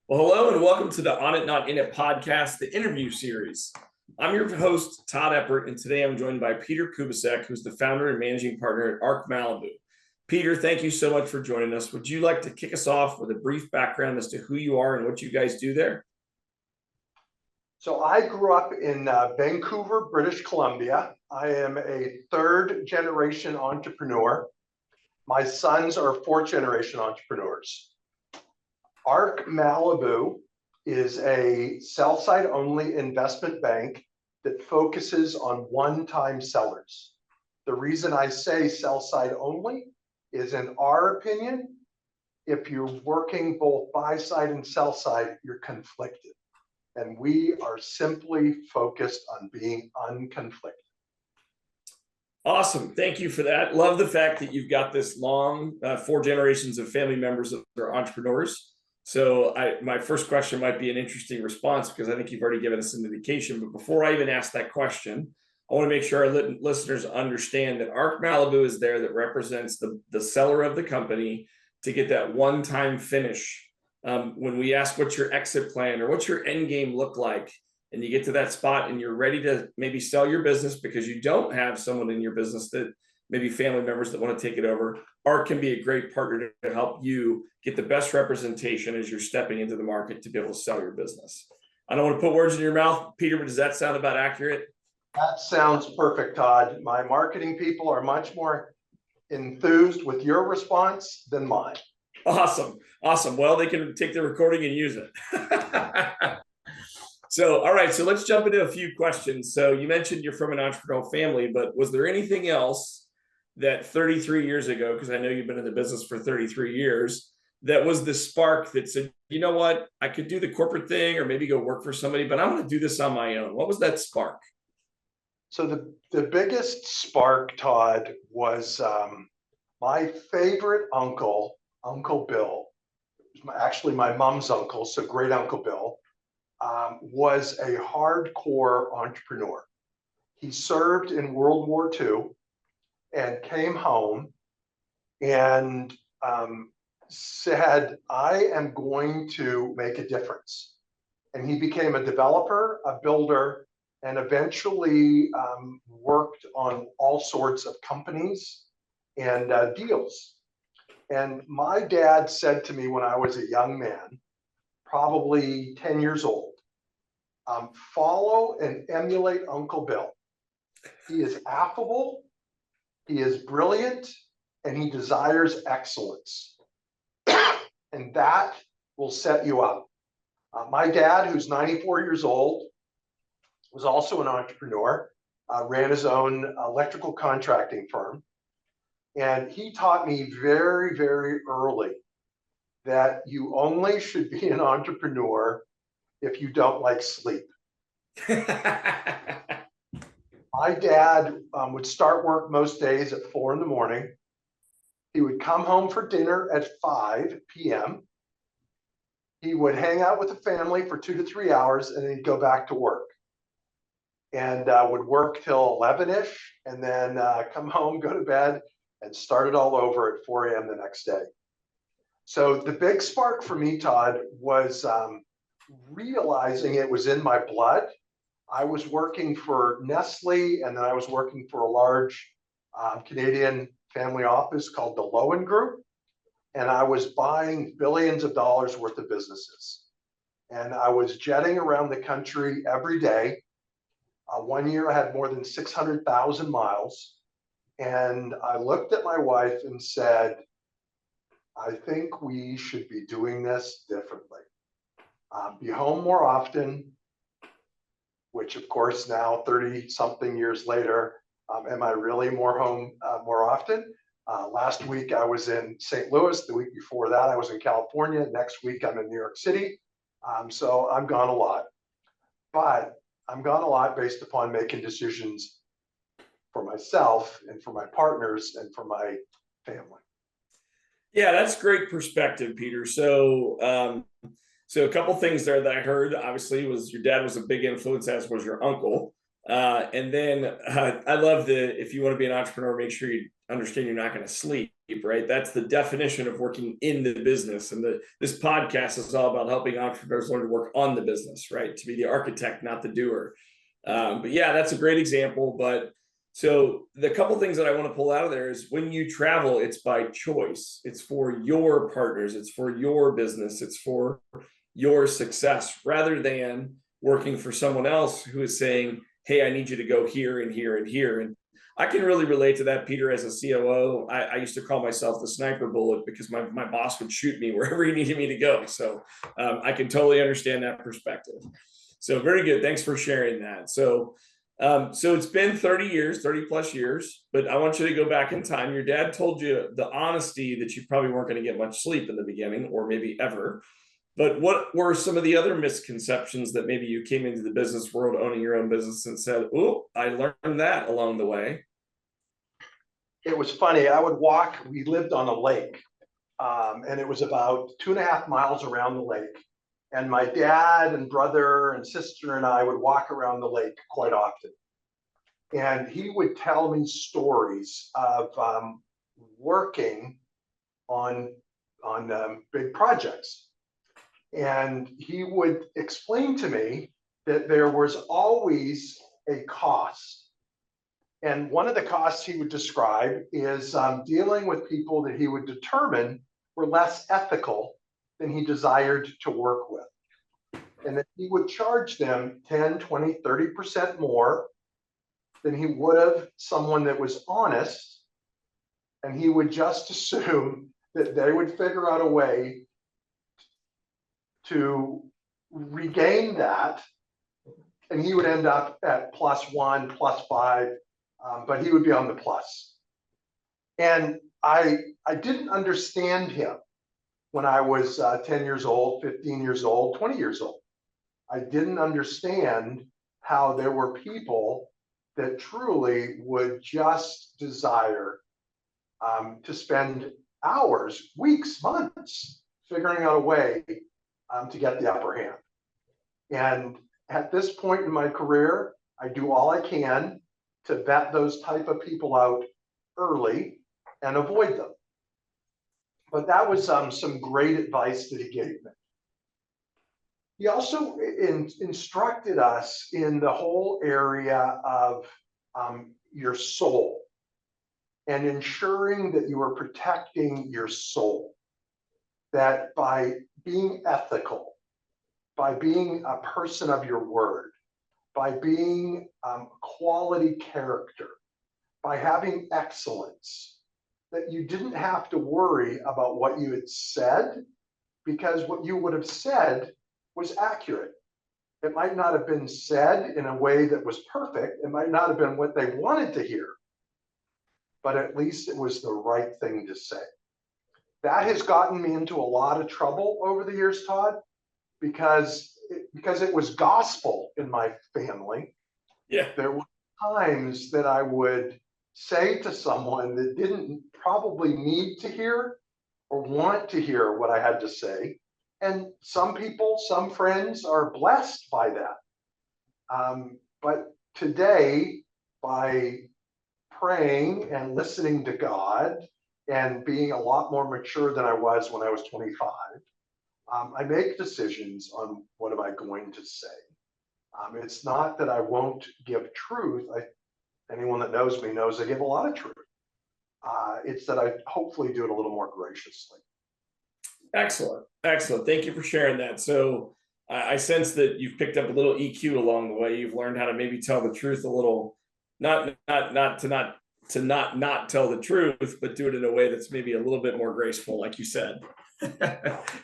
Well, hello and welcome to the On It Not In It podcast, the interview series. I'm your host, Todd Eppert, and today I'm joined by Peter Kubasek, who's the founder and managing partner at ArkMalibu. Peter, thank you so much for joining us. Would you like to kick us off with a brief background as to who you are and what you guys do there? So I grew up in Vancouver, British Columbia. I am a third generation entrepreneur. My sons are fourth generation entrepreneurs. ArkMalibu is a sell-side only investment bank that focuses on one-time sellers. The reason I say sell-side only is, in our opinion, if you're working both buy-side and sell-side, you're conflicted. And we are simply focused on being unconflicted. Awesome. Thank you for that. Love the fact that you've got this long, 4 generations of family members that are entrepreneurs. So my first question might be an interesting response because I think you've already given us an indication. But before I even ask that question, I want to make sure our listeners understand that ArkMalibu is there that represents the seller of the company to get that one-time finish. When we ask what's your exit plan or what's your end game look like, and you get to that spot and you're ready to maybe sell your business because you don't have someone in your business that maybe family members that want to take it over, Ark can be a great partner to help you get the best representation as you're stepping into the market to be able to sell your business. I don't want to put words in your mouth, Peter, but does that sound about accurate? That sounds perfect, Todd. My marketing people are much more enthused with your response than mine. Awesome. Well, they can take the recording and use it. So, all right. So let's jump into a few questions. So you mentioned you're from an entrepreneurial family, but was there anything else that 33 years ago, because I know you've been in the business for 33 years, that was the spark that said, you know what, I could do the corporate thing or maybe go work for somebody, but I'm going to do this on my own? What was that spark? So the biggest spark, Todd, was my favorite uncle, Uncle Bill, actually my mom's uncle, so great Uncle Bill, was a hardcore entrepreneur. He served in World War II and came home and said, I am going to make a difference. And he became a developer, a builder, and eventually worked on all sorts of companies and deals. And my dad said to me when I was a young man, probably 10 years old, follow and emulate Uncle Bill. He is affable, he is brilliant, and he desires excellence. And that will set you up. My dad, who's 94 years old, was also an entrepreneur, ran his own electrical contracting firm. And he taught me very, very early that you only should be an entrepreneur if you don't like sleep. My dad would start work most days at 4 in the morning. He would come home for dinner at 5 p.m. He would hang out with the family for 2 to 3 hours and then he'd go back to work. And would work till 11-ish and then come home, go to bed, and start it all over at 4 a.m. the next day. So the big spark for me, Todd, was realizing it was in my blood. I was working for Nestle, and then I was working for a large Canadian family office called the Lowen Group. And I was buying billions of dollars worth of businesses. And I was jetting around the country every day. One year I had more than 600,000 miles. And I looked at my wife and said, I think we should be doing this differently. Be home more often, which of course now 30-something years later, am I really more home more often? Last week I was in St. Louis. The week before that I was in California. Next week I'm in New York City. So I'm gone a lot. But I'm gone a lot based upon making decisions for myself and for my partners and for my family. Yeah, that's great perspective, Peter. So a couple things there that I heard, obviously, was your dad was a big influence, as was your uncle. And then I love if you want to be an entrepreneur, make sure you understand you're not going to sleep, right? That's the definition of working in the business. And this podcast is all about helping entrepreneurs learn to work on the business, right? To be the architect, not the doer. But yeah, that's a great example. But so the couple things that I want to pull out of there is when you travel, it's by choice. It's for your partners. It's for your business. It's for your success, rather than working for someone else who is saying, hey, I need you to go here and here and here. And I can really relate to that, Peter, as a COO. I used to call myself the sniper bullet because my boss would shoot me wherever he needed me to go. So I can totally understand that perspective. So very good. Thanks for sharing that. So it's been 30 years, 30 plus years, but I want you to go back in time. Your dad told you the honesty that you probably weren't going to get much sleep in the beginning, or maybe ever. But what were some of the other misconceptions that maybe you came into the business world owning your own business and said, oh, I learned that along the way? It was funny. I would walk, we lived on a lake, and it was about 2.5 miles around the lake. And my dad and brother and sister and I would walk around the lake quite often. And he would tell me stories of working on big projects. And he would explain to me that there was always a cost. And one of the costs he would describe is dealing with people that he would determine were less ethical than he desired to work with. And that he would charge them 10, 20, 30% more than he would have someone that was honest. And he would just assume that they would figure out a way to regain that, and he would end up at +1, +5, but he would be on the plus. And I didn't understand him when I was 10 years old, 15 years old, 20 years old. I didn't understand how there were people that truly would just desire to spend hours, weeks, months figuring out a way to get the upper hand. And at this point in my career, I do all I can to vet those type of people out early and avoid them. But that was some great advice that he gave me. He also instructed us in the whole area of your soul and ensuring that you are protecting your soul. That by being ethical, by being a person of your word, by being quality character, by having excellence, that you didn't have to worry about what you had said, because what you would have said was accurate. It might not have been said in a way that was perfect. It might not have been what they wanted to hear, but at least it was the right thing to say. That has gotten me into a lot of trouble over the years, Todd, because it was gospel in my family. Yeah. There were times that I would say to someone that didn't probably need to hear or want to hear what I had to say. And some people, some friends are blessed by that. But today, by praying and listening to God and being a lot more mature than I was when I was 25, I make decisions on what am I going to say. It's not that I won't give truth. Anyone that knows me knows I give a lot of truth. It's that I hopefully do it a little more graciously. Excellent. Excellent. Thank you for sharing that. So I sense that you've picked up a little EQ along the way. You've learned how to maybe tell the truth a little, not tell the truth, but do it in a way that's maybe a little bit more graceful, like you said.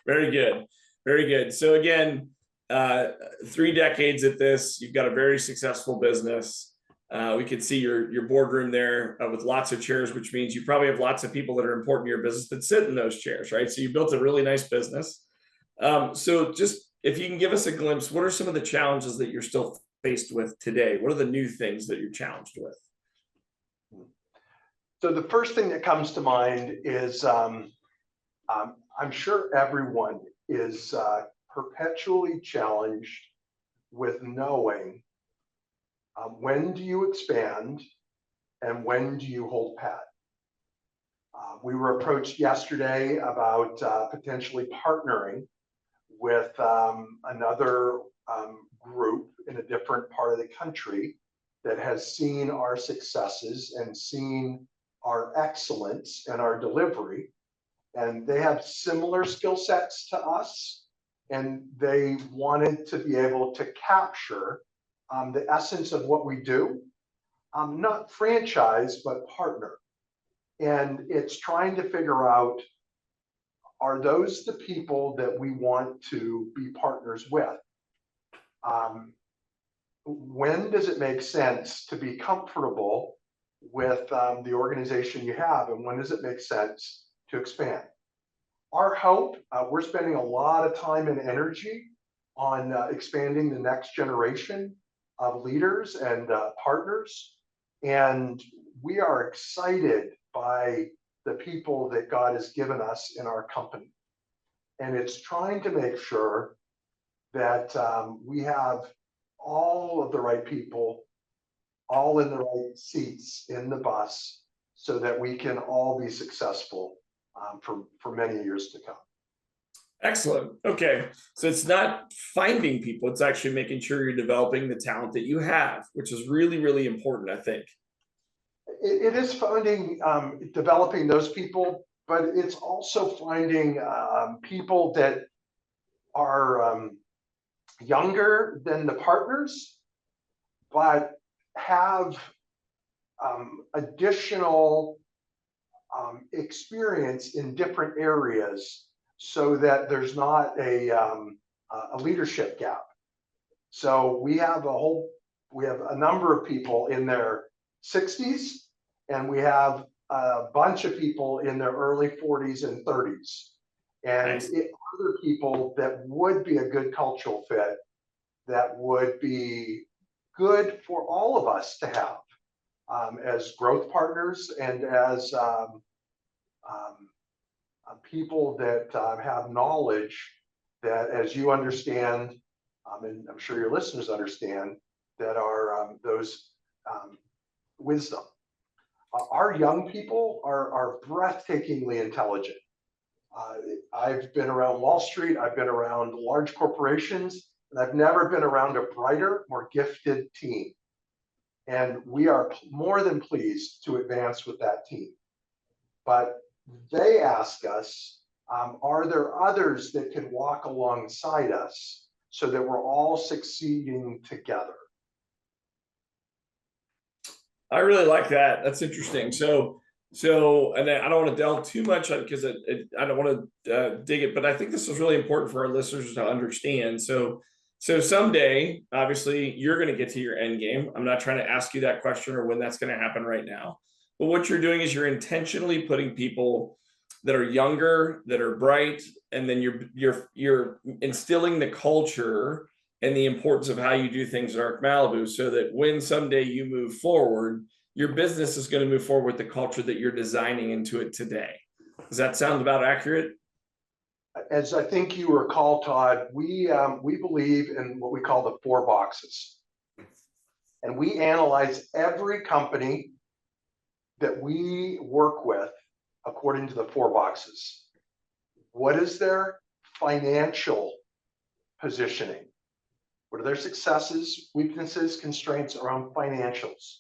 Very good. Very good. So again, 3 decades at this, you've got a very successful business. We could see your boardroom there with lots of chairs, which means you probably have lots of people that are important to your business that sit in those chairs, right? So you built a really nice business. So just if you can give us a glimpse, what are some of the challenges that you're still faced with today? What are the new things that you're challenged with? So the first thing that comes to mind is I'm sure everyone is perpetually challenged with knowing when do you expand and when do you hold pat? We were approached yesterday about potentially partnering with another group in a different part of the country that has seen our successes and seen our excellence and our delivery. And they have similar skill sets to us. And they wanted to be able to capture the essence of what we do, not franchise, but partner. And it's trying to figure out, are those the people that we want to be partners with? When does it make sense to be comfortable with the organization you have? And when does it make sense to expand? Our hope, we're spending a lot of time and energy on expanding the next generation of leaders and partners. And we are excited by the people that God has given us in our company. And it's trying to make sure that we have all of the right people, all in the right seats in the bus, so that we can all be successful for many years to come. Excellent. Okay. So it's not finding people, it's actually making sure you're developing the talent that you have, which is really, really important, I think. It is finding, developing those people, but it's also finding people that are younger than the partners, but have additional experience in different areas, so that there's not a leadership gap. So we have a number of people in their 60s, and we have a bunch of people in their early 40s and 30s. And Nice. Other people that would be a good cultural fit, that would be good for all of us to have as growth partners, and as people that have knowledge that, as you understand, and I'm sure your listeners understand, that are those wisdom. Our young people are breathtakingly intelligent. I've been around Wall Street, I've been around large corporations, and I've never been around a brighter, more gifted team. And we are more than pleased to advance with that team. But they ask us, are there others that can walk alongside us so that we're all succeeding together? I really like that. That's interesting. So, and I don't want to delve too much on, because I don't want to dig it, but I think this is really important for our listeners to understand. So someday, obviously, you're going to get to your end game. I'm not trying to ask you that question or when that's going to happen right now. But what you're doing is you're intentionally putting people that are younger, that are bright, and then you're instilling the culture and the importance of how you do things at ArkMalibu, so that when someday you move forward, your business is going to move forward with the culture that you're designing into it today. Does that sound about accurate? As I think you recall, Todd, we believe in what we call the 4 boxes. And we analyze every company that we work with according to the 4 boxes. What is their financial positioning? What are their successes, weaknesses, constraints around financials?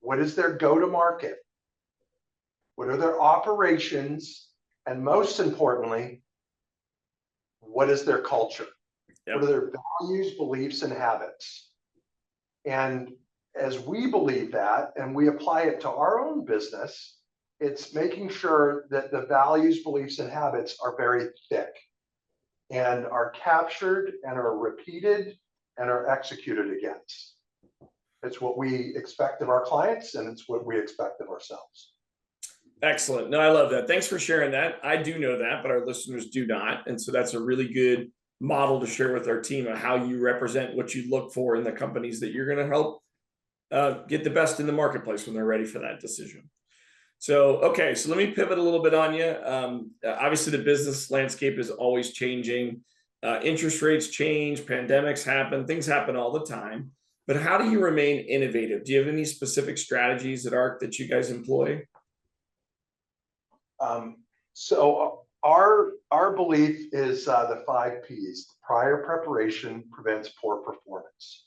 What is their go-to-market? What are their operations? And most importantly, what is their culture? Yep. What are their values, beliefs, and habits? And as we believe that, and we apply it to our own business, it's making sure that the values, beliefs, and habits are very thick and are captured and are repeated and are executed against. It's what we expect of our clients, and it's what we expect of ourselves. Excellent. No, I love that. Thanks for sharing that. I do know that, but our listeners do not. And so that's a really good model to share with our team on how you represent what you look for in the companies that you're going to help get the best in the marketplace when they're ready for that decision. So, okay, so let me pivot a little bit on you. Obviously, the business landscape is always changing. Interest rates change, pandemics happen, things happen all the time. But how do you remain innovative? Do you have any specific strategies at Ark that you guys employ? So our belief is the 5 P's. Prior preparation prevents poor performance.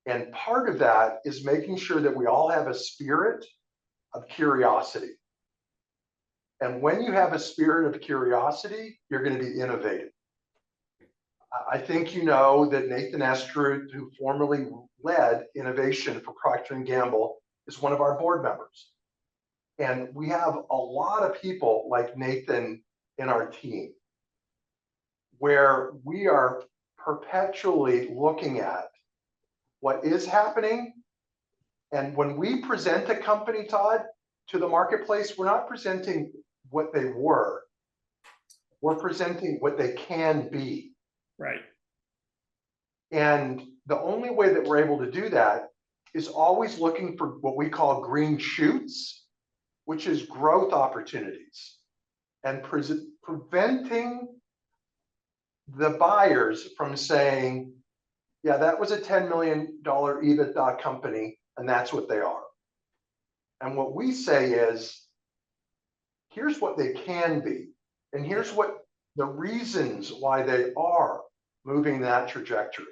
And part of that is making sure that we all have a spirit of curiosity. And when you have a spirit of curiosity, you're going to be innovative. I think you know that Nathan Estruth, who formerly led innovation for Procter & Gamble, is one of our board members. And we have a lot of people like Nathan in our team, where we are perpetually looking at what is happening. And when we present a company, Todd, to the marketplace, we're not presenting what they were. We're presenting what they can be. Right. And the only way that we're able to do that is always looking for what we call green shoots, which is growth opportunities, and preventing the buyers from saying, yeah, that was a $10 million EBITDA company, and that's what they are. And what we say is, here's what they can be, and here's what the reasons why they are moving that trajectory.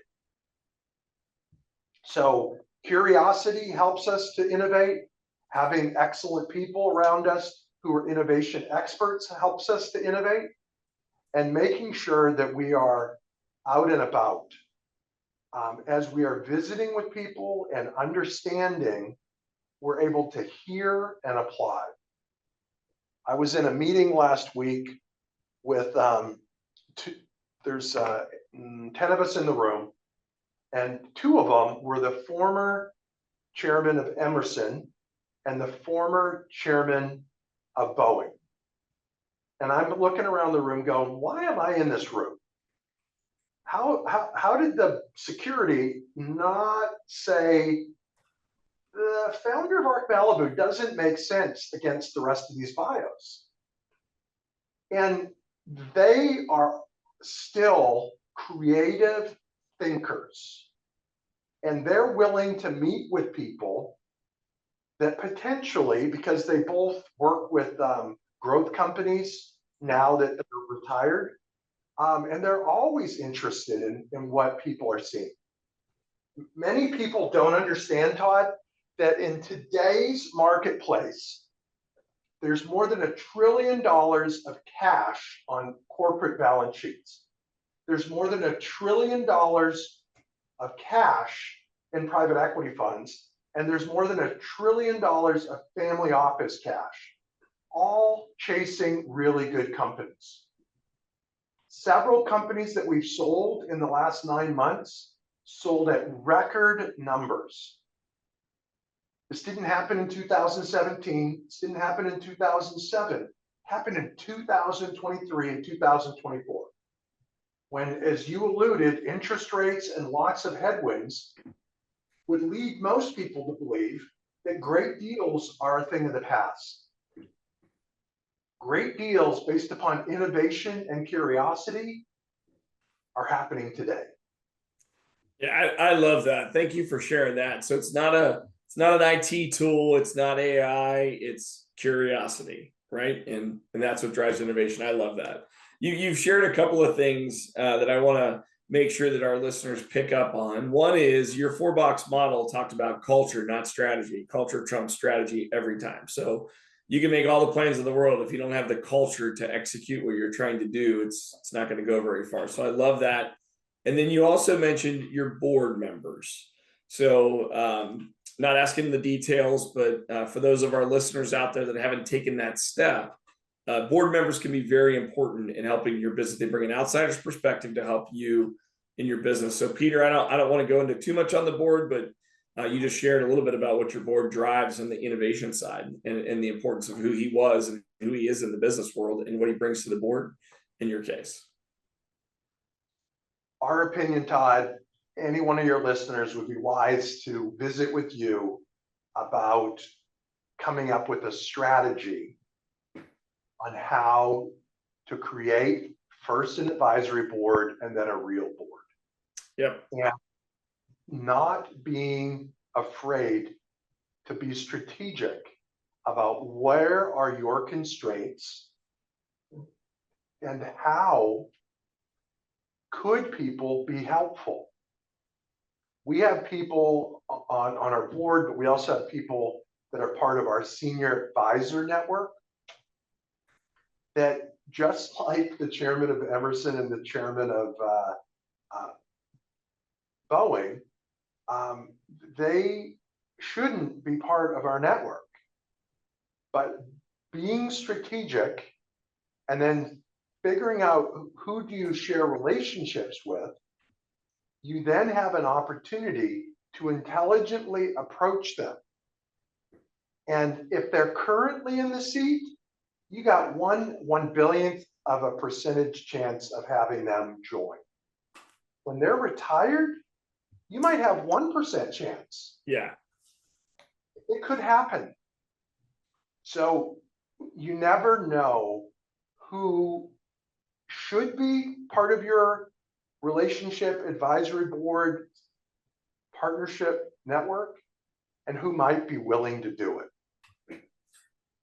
So curiosity helps us to innovate. Having excellent people around us who are innovation experts helps us to innovate. And making sure that we are out and about as we are visiting with people and understanding, we're able to hear and apply. I was in a meeting last week with there's 10 of us in the room, and 2 of them were the former chairman of Emerson and the former chairman of Boeing. And I'm looking around the room going, why am I in this room? How did the security not say the founder of ArkMalibu doesn't make sense against the rest of these bios? And they are still creative thinkers, and they're willing to meet with people that potentially, because they both work with growth companies now that they're retired, and they're always interested in what people are seeing. Many people don't understand, Todd, that in today's marketplace, there's more than $1 trillion of cash on corporate balance sheets. There's more than $1 trillion of cash in private equity funds, and there's more than $1 trillion of family office cash, all chasing really good companies. Several companies that we've sold in the last 9 months sold at record numbers. This didn't happen in 2017. This didn't happen in 2007. It happened in 2023 and 2024. When, as you alluded, interest rates and lots of headwinds would lead most people to believe that great deals are a thing of the past. Great deals based upon innovation and curiosity are happening today. Yeah, I love that. Thank you for sharing that. So it's not an IT tool, it's not AI, it's curiosity, right? And that's what drives innovation. I love that. You've shared a couple of things that I want to make sure that our listeners pick up on. One is your 4-box model talked about culture, not strategy. Culture trumps strategy every time. So you can make all the plans in the world. If you don't have the culture to execute what you're trying to do, it's not going to go very far. So I love that. And then you also mentioned your board members. So not asking the details, but for those of our listeners out there that haven't taken that step, board members can be very important in helping your business. They bring an outsider's perspective to help you in your business. So Peter, I don't want to go into too much on the board, but you just shared a little bit about what your board drives on the innovation side and the importance of who he was and who he is in the business world and what he brings to the board in your case. Our opinion, Todd, any one of your listeners would be wise to visit with you about coming up with a strategy on how to create first an advisory board and then a real board. Yep. And not being afraid to be strategic about where are your constraints and how could people be helpful. We have people on our board, but we also have people that are part of our senior advisor network that, just like the chairman of Emerson and the chairman of Boeing, they shouldn't be part of our network. But being strategic and then figuring out who do you share relationships with, you then have an opportunity to intelligently approach them. And if they're currently in the seat, you got 1/1 billionth of a percentage chance of having them join. When they're retired, you might have 1% chance. Yeah. It could happen. So you never know who should be part of your relationship advisory board partnership network and who might be willing to do it.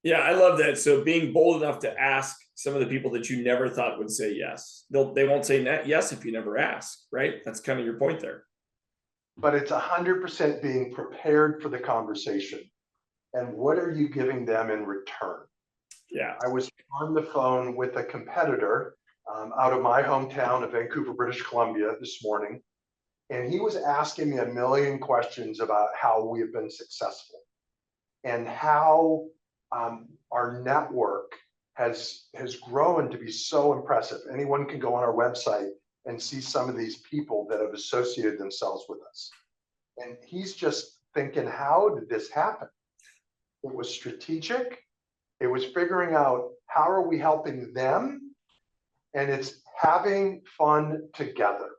Yeah, I love that. So being bold enough to ask some of the people that you never thought would say yes. They won't say yes if you never ask, right? That's kind of your point there. But it's 100% being prepared for the conversation. And what are you giving them in return? Yeah. I was on the phone with a competitor out of my hometown of Vancouver, British Columbia this morning. And he was asking me a million questions about how we have been successful and how our network has grown to be so impressive. Anyone can go on our website and see some of these people that have associated themselves with us. And he's just thinking, how did this happen? It was strategic. It was figuring out how are we helping them, and it's having fun together.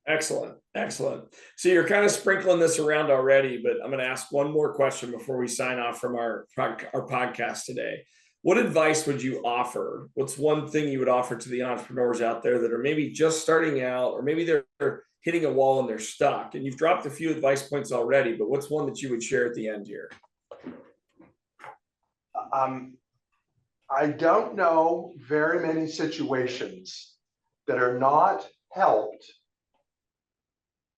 Excellent. Excellent. So you're kind of sprinkling this around already, but I'm going to ask one more question before we sign off from our podcast today. What advice would you offer? What's one thing you would offer to the entrepreneurs out there that are maybe just starting out, or maybe they're hitting a wall and they're stuck? And you've dropped a few advice points already, but what's one that you would share at the end here? I don't know very many situations that are not helped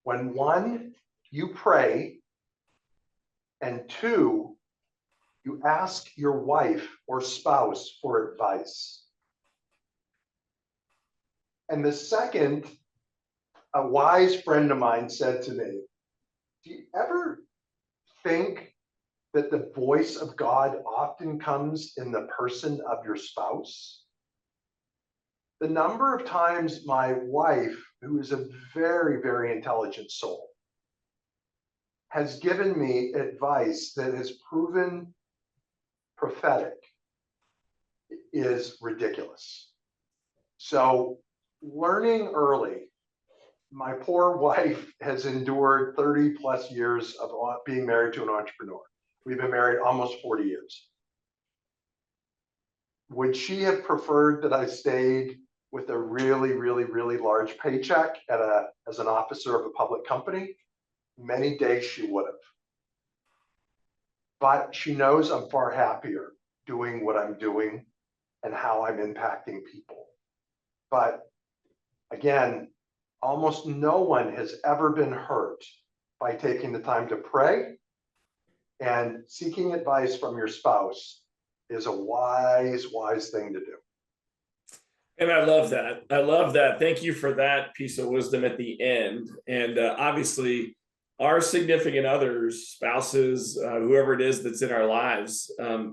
when, one, you pray, and two, you ask your wife or spouse for advice. And the second, a wise friend of mine said to me, do you ever think that the voice of God often comes in the person of your spouse? The number of times my wife, who is a very, very intelligent soul, has given me advice that has proven prophetic is ridiculous. So learning early, my poor wife has endured 30 plus years of being married to an entrepreneur. We've been married almost 40 years. Would she have preferred that I stayed with a really, really, really large paycheck as an officer of a public company? Many days she would have. But she knows I'm far happier doing what I'm doing and how I'm impacting people. But again, almost no one has ever been hurt by taking the time to pray, and seeking advice from your spouse is a wise, wise thing to do. And I love that. I love that. Thank you for that piece of wisdom at the end. And obviously, our significant others, spouses, whoever it is that's in our lives,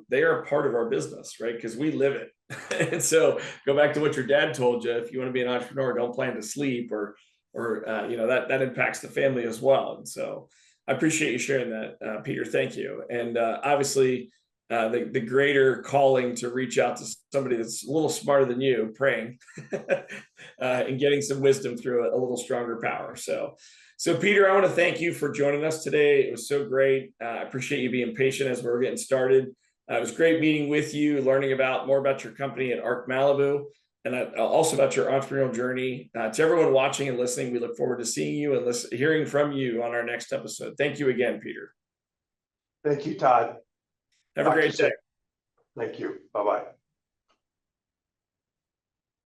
they are a part of our business, right? Because we live it. And so go back to what your dad told you. If you want to be an entrepreneur, don't plan to sleep, or that impacts the family as well. And so I appreciate you sharing that, Peter. Thank you. And obviously, the greater calling to reach out to somebody that's a little smarter than you, praying and getting some wisdom through a little stronger power. So Peter, I want to thank you for joining us today. It was so great. I appreciate you being patient as we're getting started. It was great meeting with you, learning more about your company at ArkMalibu, and also about your entrepreneurial journey. To everyone watching and listening, we look forward to seeing you and hearing from you on our next episode. Thank you again, Peter. Thank you, Todd. Have a Talk to you great day. soon. Thank you. Bye-bye.